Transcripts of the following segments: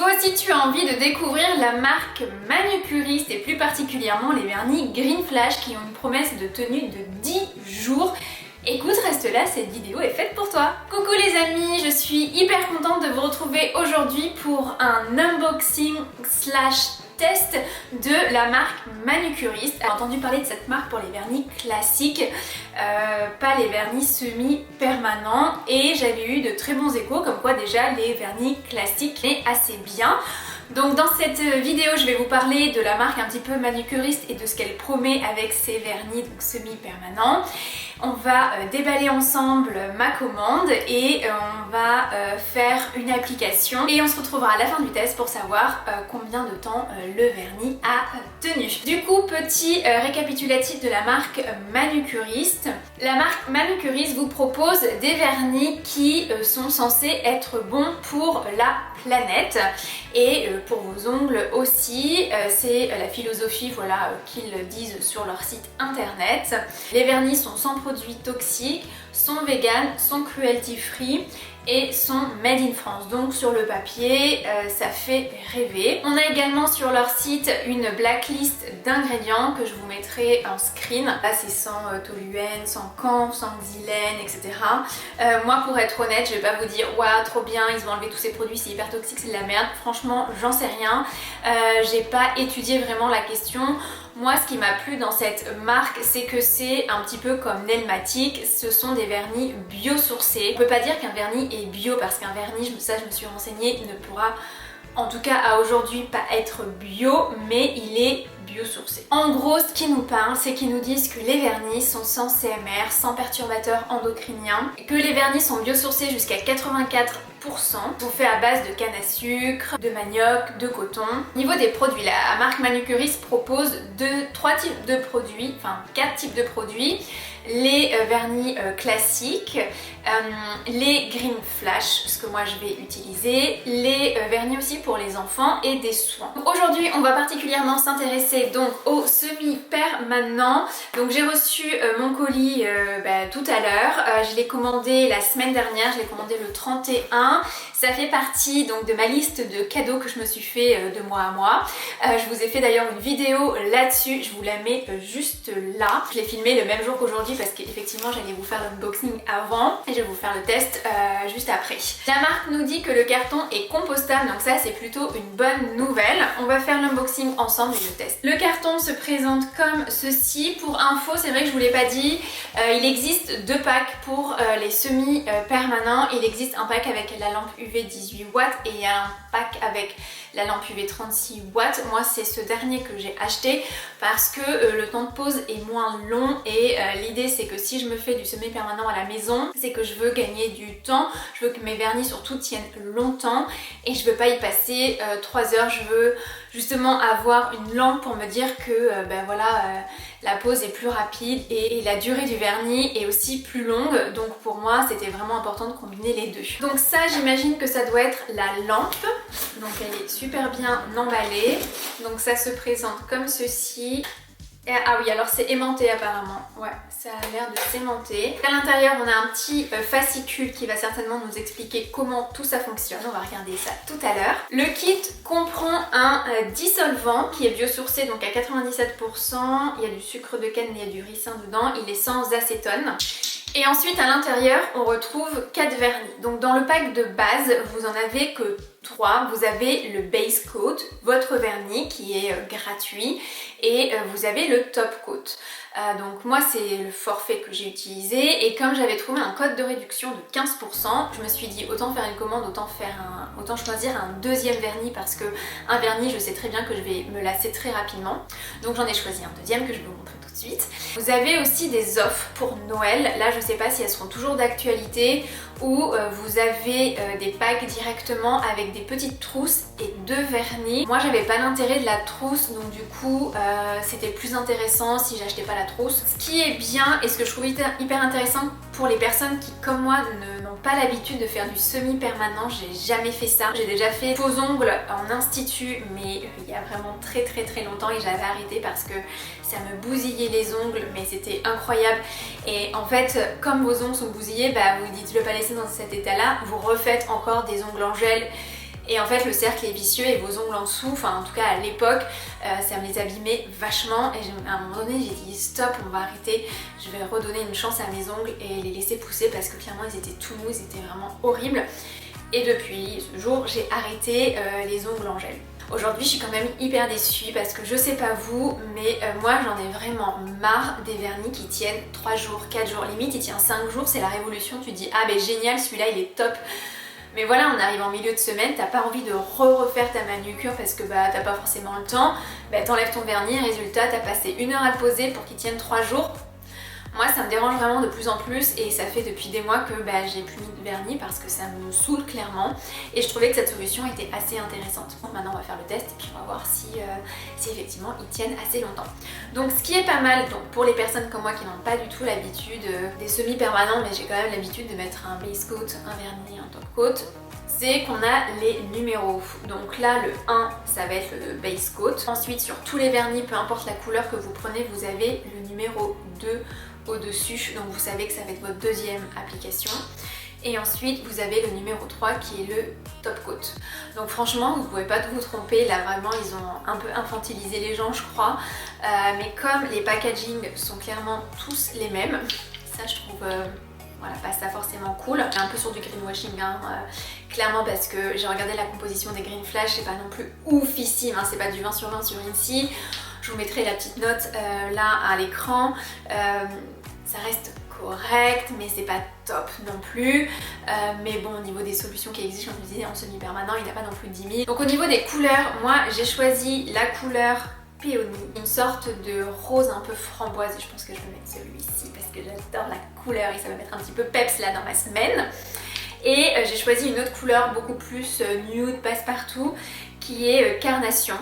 Toi aussi tu as envie de découvrir la marque Manucuriste et plus particulièrement les vernis Green Flash qui ont une promesse de tenue de 10 jours. Écoute, reste là, cette vidéo est faite pour toi. Coucou les amis, je suis hyper contente de vous retrouver aujourd'hui pour un unboxing slash test de la marque Manucuriste. J'ai entendu parler de cette marque pour les vernis classiques, pas les vernis semi-permanents, et j'avais eu de très bons échos comme quoi déjà les vernis classiques étaient assez bien. Donc dans cette vidéo je vais vous parler de la marque un petit peu Manucuriste et de ce qu'elle promet avec ses vernis donc semi-permanents. On va déballer ensemble ma commande et on va faire une application et on se retrouvera à la fin du test pour savoir combien de temps le vernis a tenu. Du coup, petit récapitulatif de la marque Manucuriste. La marque Manucuriste vous propose des vernis qui sont censés être bons pour la planète et pour vos ongles aussi. C'est la philosophie voilà, qu'ils disent sur leur site internet. Les vernis sont sans produits toxiques, sont vegan, sont cruelty free et sont made in France. Donc sur le papier, ça fait rêver. On a également sur leur site une blacklist d'ingrédients que je vous mettrai en screen. Là c'est sans toluène, sans camphre, sans xylène, etc. Moi pour être honnête, je vais pas vous dire waouh trop bien, ils ont enlevé tous ces produits, c'est hyper toxique, c'est de la merde. Franchement, j'en sais rien. J'ai pas étudié vraiment la question. Moi, ce qui m'a plu dans cette marque, c'est que c'est un petit peu comme Nelmatic, ce sont des vernis biosourcés. On peut pas dire qu'un vernis est bio parce qu'un vernis, ça je me suis renseignée, il ne pourra en tout cas à aujourd'hui pas être bio, mais il est biosourcé. En gros, ce qui nous parle, c'est qu'ils nous disent que les vernis sont sans CMR, sans perturbateurs endocriniens, que les vernis sont biosourcés jusqu'à 84%, sont faits à base de canne à sucre, de manioc, de coton. Au niveau des produits, la marque Manucuriste propose 4 types de produits. Les vernis classiques, les Green Flash, ce que moi je vais utiliser, les vernis aussi pour les enfants et des soins. Aujourd'hui on va particulièrement s'intéresser donc aux semi-permanents. Donc j'ai reçu mon colis tout à l'heure, je l'ai commandé la semaine dernière, je l'ai commandé le 31. Ça fait partie donc de ma liste de cadeaux que je me suis fait de mois à mois. Je vous ai fait d'ailleurs une vidéo là-dessus, je vous la mets juste là. Je l'ai filmée le même jour qu'aujourd'hui parce qu'effectivement j'allais vous faire l'unboxing avant et je vais vous faire le test juste après. La marque nous dit que le carton est compostable, donc ça c'est plutôt une bonne nouvelle. On va faire l'unboxing ensemble et le test. Le carton se présente comme ceci. Pour info, c'est vrai que je vous l'ai pas dit, il existe deux packs pour les semi-permanents. Il existe un pack avec la lampe UV 18 watts et il y a un pack avec la lampe UV 36 watts. Moi c'est ce dernier que j'ai acheté parce que le temps de pause est moins long et l'idée c'est que si je me fais du semi-permanent à la maison, c'est que je veux gagner du temps, je veux que mes vernis surtout tiennent longtemps et je veux pas y passer 3 heures, je veux justement avoir une lampe pour me dire que la pause est plus rapide et la durée du vernis est aussi plus longue, donc pour moi c'était vraiment important de combiner les deux. Donc ça j'imagine que ça doit être la lampe, donc elle est super bien emballée, donc ça se présente comme ceci. Ah oui, alors c'est aimanté apparemment, ouais, ça a l'air de s'aimanter. À l'intérieur on a un petit fascicule qui va certainement nous expliquer comment tout ça fonctionne, on va regarder ça tout à l'heure. Le kit comprend un dissolvant qui est biosourcé donc à 97%, il y a du sucre de canne, il y a du ricin dedans, il est sans acétone. Et ensuite à l'intérieur on retrouve 4 vernis. Donc dans le pack de base vous en avez que 3. Vous avez le base coat, votre vernis qui est gratuit, et vous avez le top coat. Donc moi c'est le forfait que j'ai utilisé et comme j'avais trouvé un code de réduction de 15%, je me suis dit autant faire une commande, autant choisir un deuxième vernis parce que un vernis je sais très bien que je vais me lasser très rapidement. Donc j'en ai choisi un deuxième que je vais vous montrer tout de suite. Vous avez aussi des offres pour Noël, là je sais pas si elles seront toujours d'actualité, où vous avez des packs directement avec des petites trousses et 2 vernis. Moi j'avais pas l'intérêt de la trousse, donc du coup c'était plus intéressant si j'achetais pas la trousse. Ce qui est bien et ce que je trouve hyper intéressant pour les personnes qui comme moi n'ont pas l'habitude de faire du semi-permanent, j'ai jamais fait ça. J'ai déjà fait faux ongles en institut mais il y a vraiment très longtemps et j'avais arrêté parce que ça me bousillait les ongles mais c'était incroyable. Et en fait comme vos ongles sont bousillés, vous dites je vais pas laisser dans cet état là, vous refaites encore des ongles en gel Et en fait le cercle est vicieux et vos ongles en dessous, enfin en tout cas à l'époque, ça me les abîmait vachement et à un moment donné j'ai dit stop, on va arrêter, je vais redonner une chance à mes ongles et les laisser pousser parce que clairement ils étaient tout mous, ils étaient vraiment horribles. Et depuis ce jour j'ai arrêté les ongles en gel. Aujourd'hui je suis quand même hyper déçue parce que je sais pas vous, mais moi j'en ai vraiment marre des vernis qui tiennent 3 jours, 4 jours, limite il tient 5 jours, c'est la révolution, tu te dis ah ben génial celui-là il est top. Mais voilà, on arrive en milieu de semaine, t'as pas envie de refaire ta manucure parce que bah t'as pas forcément le temps, bah t'enlèves ton vernis, résultat t'as passé 1 heure à le poser pour qu'il tienne 3 jours. Moi ça me dérange vraiment de plus en plus et ça fait depuis des mois que bah, j'ai plus mis de vernis parce que ça me saoule clairement et je trouvais que cette solution était assez intéressante. Donc maintenant on va faire le test et puis on va voir si effectivement ils tiennent assez longtemps. Donc ce qui est pas mal donc, pour les personnes comme moi qui n'ont pas du tout l'habitude des semi-permanents, mais j'ai quand même l'habitude de mettre un base coat, un vernis, un top coat, c'est qu'on a les numéros. Donc là le 1 ça va être le base coat. Ensuite sur tous les vernis, peu importe la couleur que vous prenez, vous avez le numéro 2 au-dessus, donc vous savez que ça va être votre deuxième application. Et ensuite vous avez le numéro 3 qui est le top coat. Donc franchement vous pouvez pas vous tromper, là vraiment ils ont un peu infantilisé les gens je crois. Mais comme les packaging sont clairement tous les mêmes, ça je trouve voilà, pas ça forcément cool. Un peu sur du greenwashing hein, clairement parce que j'ai regardé la composition des Green Flash, c'est pas non plus oufissime, hein, c'est pas du 20 sur 20 sur Inci. Je vous mettrai la petite note là à l'écran. Ça reste correct, mais c'est pas top non plus. Mais bon, au niveau des solutions qui existent, comme je disais, en semi-permanent, il n'y a pas non plus de 10 000. Donc au niveau des couleurs, moi j'ai choisi la couleur Peony, une sorte de rose un peu framboise. Et je pense que je vais mettre celui-ci parce que j'adore la couleur et ça va mettre un petit peu peps là dans ma semaine. Et j'ai choisi une autre couleur beaucoup plus nude, passe-partout, qui est Carnation.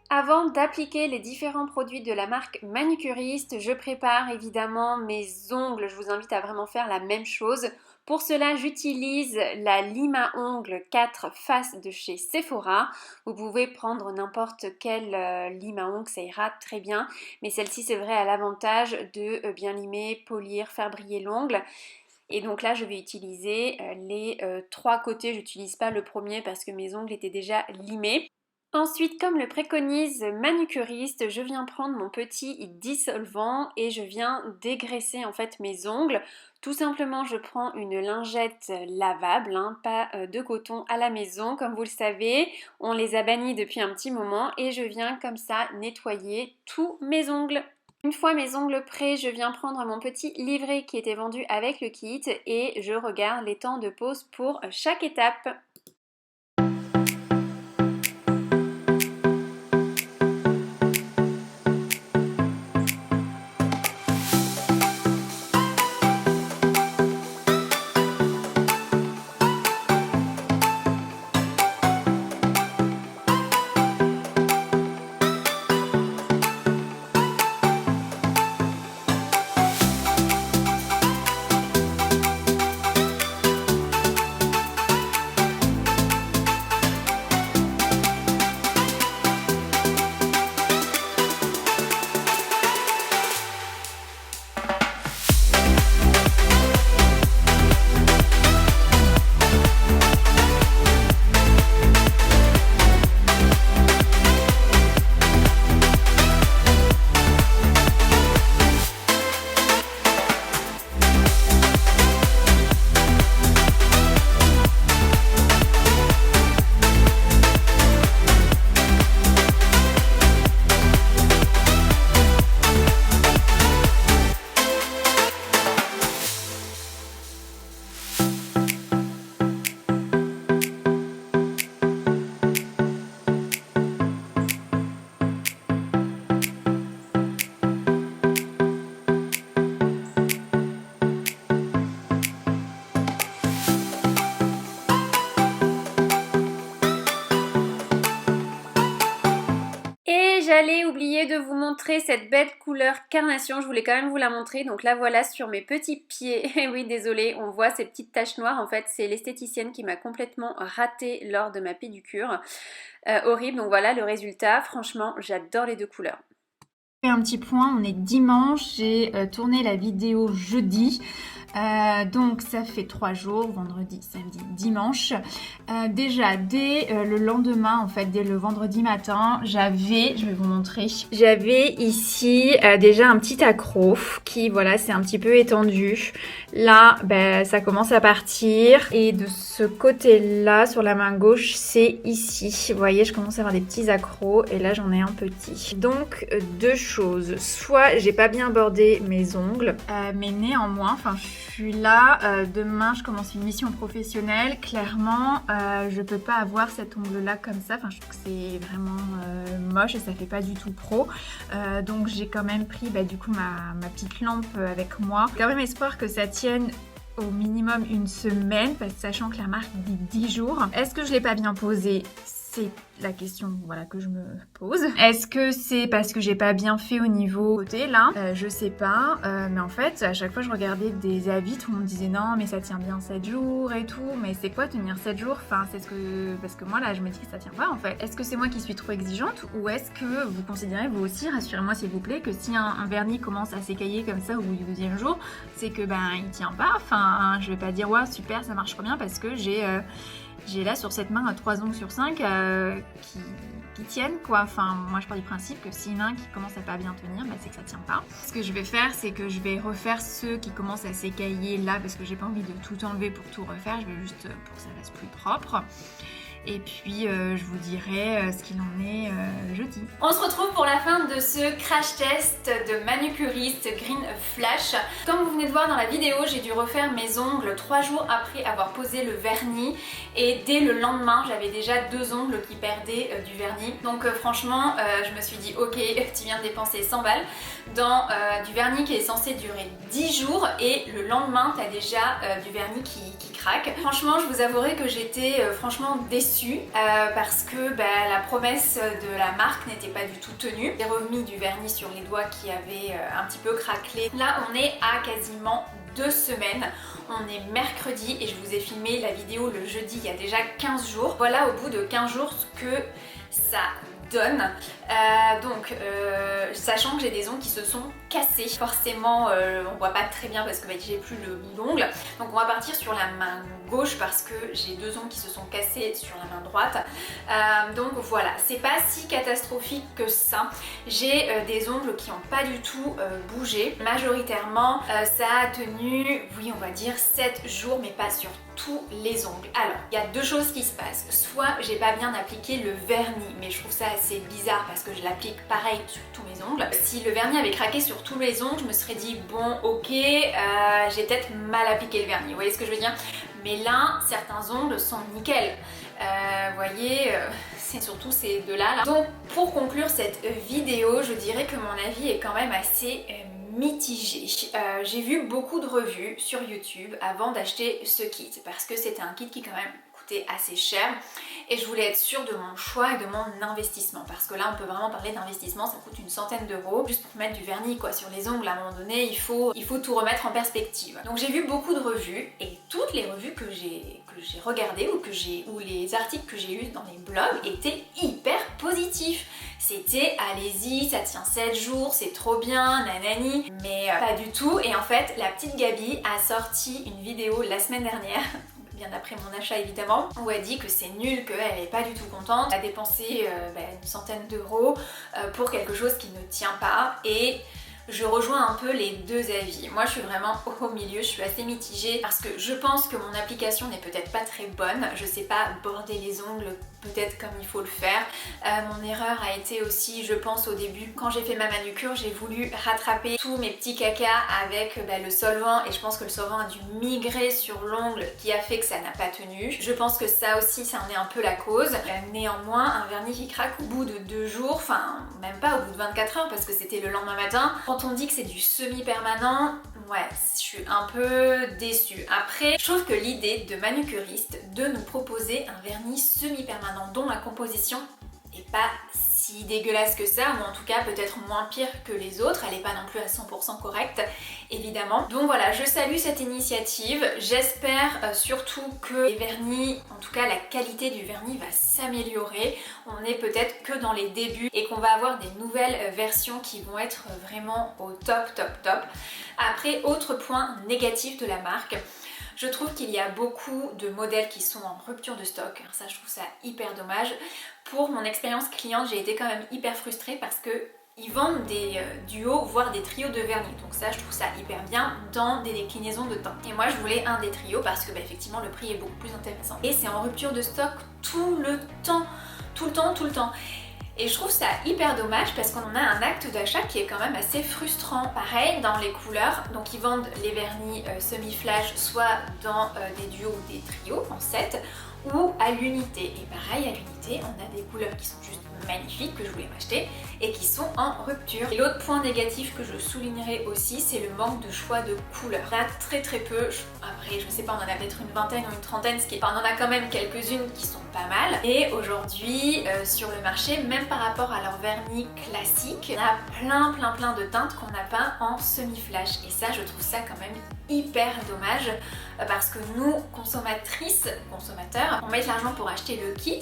Avant d'appliquer les différents produits de la marque Manucuriste, je prépare évidemment mes ongles. Je vous invite à vraiment faire la même chose. Pour cela, j'utilise la lime à ongles 4 faces de chez Sephora. Vous pouvez prendre n'importe quelle lime à ongles, ça ira très bien. Mais celle-ci, c'est vrai, a l'avantage de bien limer, polir, faire briller l'ongle. Et donc là, je vais utiliser les 3 côtés. Je n'utilise pas le premier parce que mes ongles étaient déjà limés. Ensuite, comme le préconise Manucuriste, je viens prendre mon petit dissolvant et je viens dégraisser en fait mes ongles. Tout simplement, je prends une lingette lavable, hein, pas de coton à la maison. Comme vous le savez, on les a bannis depuis un petit moment et je viens comme ça nettoyer tous mes ongles. Une fois mes ongles prêts, je viens prendre mon petit livret qui était vendu avec le kit et je regarde les temps de pause pour chaque étape. J'allais oublier de vous montrer cette belle couleur carnation, je voulais quand même vous la montrer, donc la voilà sur mes petits pieds. Et oui, désolée, on voit ces petites taches noires, en fait c'est l'esthéticienne qui m'a complètement ratée lors de ma pédicure. Horrible, donc voilà le résultat, franchement j'adore les deux couleurs. Un petit point, on est dimanche, j'ai tourné la vidéo jeudi. Donc ça fait 3 jours, vendredi, samedi, dimanche. Déjà dès le lendemain, en fait, dès le vendredi matin, je vais vous montrer. J'avais ici déjà un petit accroc qui, voilà, c'est un petit peu étendu. Là, ça commence à partir. Et de ce côté-là, sur la main gauche, c'est ici. Vous voyez, je commence à avoir des petits accrocs et là, j'en ai un petit. Donc, deux choses. Soit j'ai pas bien bordé mes ongles, mais néanmoins, je suis là, demain je commence une mission professionnelle, clairement je peux pas avoir cet ongle là comme ça, je trouve que c'est vraiment moche et ça fait pas du tout pro, donc j'ai quand même pris du coup ma petite lampe avec moi. J'ai quand même espoir que ça tienne au minimum une semaine, sachant que la marque dit 10 jours. Est-ce que je l'ai pas bien posé? C'est la question que je me pose. Est-ce que c'est parce que j'ai pas bien fait au niveau côté là? Je sais pas, mais en fait à chaque fois je regardais des avis, tout le monde disait non mais ça tient bien 7 jours et tout, mais c'est quoi tenir 7 jours? Parce que moi là je me dis que ça tient pas en fait. Est-ce que c'est moi qui suis trop exigeante ou est-ce que vous considérez vous aussi, rassurez-moi s'il vous plaît, que si un vernis commence à s'écailler comme ça au bout du deuxième jour, c'est que il tient pas, je vais pas dire ouais super ça marche trop bien parce que j'ai là sur cette main 3 ongles sur 5 qui tiennent quoi. Moi je pars du principe que s'il y en a un qui commence à pas bien tenir, c'est que ça tient pas. Ce que je vais faire, c'est que je vais refaire ceux qui commencent à s'écailler là parce que j'ai pas envie de tout enlever pour tout refaire. Je vais juste pour que ça reste plus propre. Et puis je vous dirai ce qu'il en est jeudi. On se retrouve pour la fin de ce crash test de manucuriste Green Flash. Comme vous venez de voir dans la vidéo, j'ai dû refaire mes ongles 3 jours après avoir posé le vernis. Et dès le lendemain, j'avais déjà 2 ongles qui perdaient du vernis. Donc franchement, je me suis dit ok, tu viens de dépenser 100 balles dans du vernis qui est censé durer 10 jours. Et le lendemain, tu as déjà du vernis qui craque. Franchement, je vous avouerai que j'étais franchement déçue. Parce que la promesse de la marque n'était pas du tout tenue. J'ai remis du vernis sur les doigts qui avaient un petit peu craquelé. Là on est à quasiment 2 semaines. On est mercredi et je vous ai filmé la vidéo le jeudi il y a déjà 15 jours. Voilà au bout de 15 jours ce que ça donne. Sachant que j'ai des ongles qui se sont cassés. Forcément on voit pas très bien parce que j'ai plus le bout d'ongle. Donc on va partir sur la main gauche parce que j'ai 2 ongles qui se sont cassés sur la main droite. Donc voilà, c'est pas si catastrophique que ça. J'ai des ongles qui n'ont pas du tout bougé. Majoritairement ça a tenu, oui on va dire 7 jours mais pas sur tous les ongles. Alors, il y a 2 choses qui se passent. Soit j'ai pas bien appliqué le vernis, mais je trouve ça assez bizarre parce que je l'applique pareil sur tous mes ongles. Si le vernis avait craqué sur tous les ongles, je me serais dit bon ok, j'ai peut-être mal appliqué le vernis. Vous voyez ce que je veux dire? Mais là, certains ongles sont nickel. Vous voyez, c'est surtout ces deux-là. Là. Donc, pour conclure cette vidéo, je dirais que mon avis est quand même assez mitigé. J'ai vu beaucoup de revues sur YouTube avant d'acheter ce kit parce que c'était un kit qui quand même coûtait assez cher et je voulais être sûre de mon choix et de mon investissement parce que là on peut vraiment parler d'investissement, ça coûte une centaine d'euros juste pour mettre du vernis quoi sur les ongles. À un moment donné il faut tout remettre en perspective. Donc j'ai vu beaucoup de revues et toutes les revues que j'ai regardées ou les articles que j'ai lus dans les blogs étaient hyper positifs. C'était allez-y, ça tient 7 jours, c'est trop bien, nanani, mais pas du tout. Et en fait, la petite Gabi a sorti une vidéo la semaine dernière, bien après mon achat évidemment, où elle dit que c'est nul, qu'elle n'est pas du tout contente. Elle a dépensé une centaine d'euros pour quelque chose qui ne tient pas et je rejoins un peu les deux avis. Moi je suis vraiment au milieu, je suis assez mitigée parce que je pense que mon application n'est peut-être pas très bonne. Je sais pas border les ongles peut-être comme il faut le faire. Mon erreur a été aussi, je pense au début, quand j'ai fait ma manucure, j'ai voulu rattraper tous mes petits cacas avec le solvant et je pense que le solvant a dû migrer sur l'ongle qui a fait que ça n'a pas tenu. Je pense que ça aussi, ça en est un peu la cause. Néanmoins, un vernis qui craque au bout de 2 jours, enfin même pas au bout de 24 heures parce que c'était le lendemain matin. Quand on dit que c'est du semi-permanent, ouais, je suis un peu déçue. Après, je trouve que l'idée de manucuriste de nous proposer un vernis semi-permanent dont la composition est pas si dégueulasse que ça, ou en tout cas peut-être moins pire que les autres, elle n'est pas non plus à 100% correcte évidemment. Donc voilà, je salue cette initiative, j'espère surtout que les vernis, en tout cas la qualité du vernis va s'améliorer. On n'est peut-être que dans les débuts et qu'on va avoir des nouvelles versions qui vont être vraiment au top. Après, autre point négatif de la marque, je trouve qu'il y a beaucoup de modèles qui sont en rupture de stock. Ça, je trouve ça hyper dommage. Pour mon expérience client, j'ai été quand même hyper frustrée parce que ils vendent des duos, voire des trios de vernis. Donc ça, je trouve ça hyper bien dans des déclinaisons de teint. Et moi, je voulais un des trios parce que effectivement, le prix est beaucoup plus intéressant. Et c'est en rupture de stock tout le temps. Et je trouve ça hyper dommage parce qu'on a un acte d'achat qui est quand même assez frustrant. Pareil dans les couleurs, donc ils vendent les vernis semi-flash soit dans des duos ou des trios en set ou à l'unité. Et pareil à l'unité, on a des couleurs qui sont juste magnifiques que je voulais m'acheter et qui sont en rupture. Et l'autre point négatif que je soulignerai aussi, c'est le manque de choix de couleurs. On a très peu, après je sais pas, on en a peut-être une vingtaine ou une trentaine, on en a quand même quelques-unes qui sont pas mal. Et aujourd'hui sur le marché, même par rapport à leur vernis classique, on a plein de teintes qu'on n'a pas en semi-flash. Et ça, je trouve ça quand même hyper dommage parce que nous, consommateurs, on met de l'argent pour acheter le kit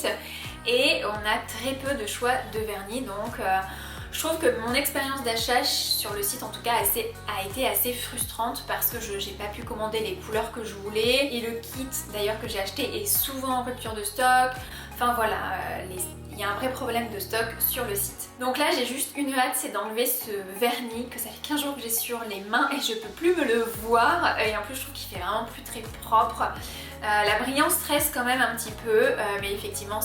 et on a très peu de choix de vernis. Donc je trouve que mon expérience d'achat sur le site en tout cas a été assez frustrante parce que j'ai pas pu commander les couleurs que je voulais et le kit d'ailleurs que j'ai acheté est souvent en rupture de stock. Enfin voilà, il y a un vrai problème de stock sur le site. Donc là j'ai juste une hâte, c'est d'enlever ce vernis que ça fait 15 jours que j'ai sur les mains et je peux plus me le voir. Et en plus je trouve qu'il fait vraiment plus très propre. La brillance stresse quand même un petit peu, mais effectivement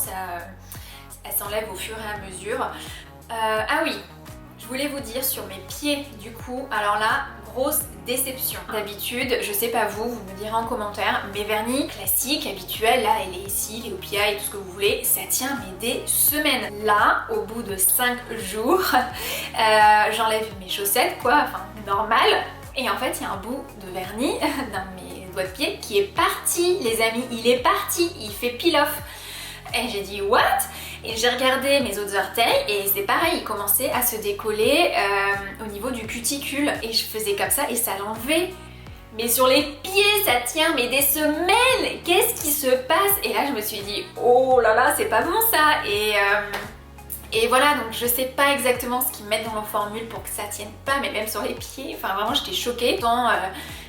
elle s'enlève au fur et à mesure. Ah oui, je voulais vous dire sur mes pieds du coup, alors là, grosse déception. D'habitude, je sais pas vous me direz en commentaire, mes vernis classiques, habituels, là, les ici, les OPI et tout ce que vous voulez, ça tient mais des semaines. Là, au bout de 5 jours, j'enlève mes chaussettes quoi, enfin normal, et en fait il y a un bout de vernis dans mes doigts de pied qui est parti les amis, il est parti, il fait peel off. Et j'ai dit what? Et j'ai regardé mes autres orteils et c'est pareil, ils commençaient à se décoller au niveau du cuticule et je faisais comme ça et ça l'enlevait. Mais sur les pieds ça tient mais des semaines, qu'est-ce qui se passe? Et là je me suis dit oh là là c'est pas bon ça. Et voilà, donc je sais pas exactement ce qu'ils mettent dans leur formule pour que ça tienne pas, mais même sur les pieds, enfin vraiment j'étais choquée.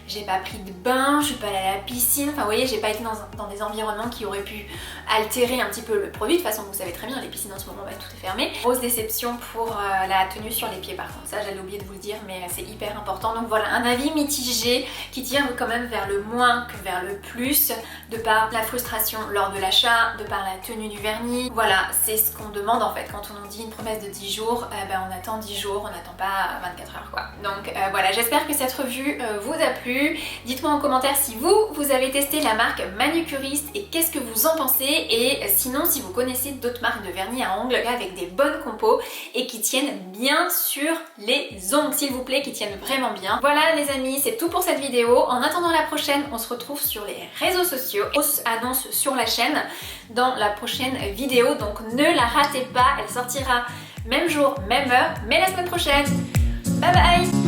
J'ai pas pris de bain, je suis pas allée à la piscine, enfin vous voyez j'ai pas été dans des environnements qui auraient pu altérer un petit peu le produit. De toute façon vous savez très bien les piscines en ce moment tout est fermé. Grosse déception pour la tenue sur les pieds par contre, ça j'allais oublier de vous le dire mais c'est hyper important. Donc voilà, un avis mitigé qui tire quand même vers le moins que vers le plus, de par la frustration lors de l'achat, de par la tenue du vernis. Voilà, c'est ce qu'on demande en fait quand on nous dit une promesse de 10 jours, on attend 10 jours, on n'attend pas 24 heures quoi. Donc voilà, j'espère que cette revue vous a plu. Dites-moi en commentaire si vous avez testé la marque Manucuriste et qu'est-ce que vous en pensez, et sinon si vous connaissez d'autres marques de vernis à ongles avec des bonnes compos et qui tiennent bien sur les ongles s'il vous plaît, qui tiennent vraiment bien. Voilà les amis, c'est tout pour cette vidéo. En attendant la prochaine, on se retrouve sur les réseaux sociaux. On s'annonce sur la chaîne dans la prochaine vidéo, donc ne la ratez pas, elle sortira même jour, même heure, mais la semaine prochaine. Bye bye.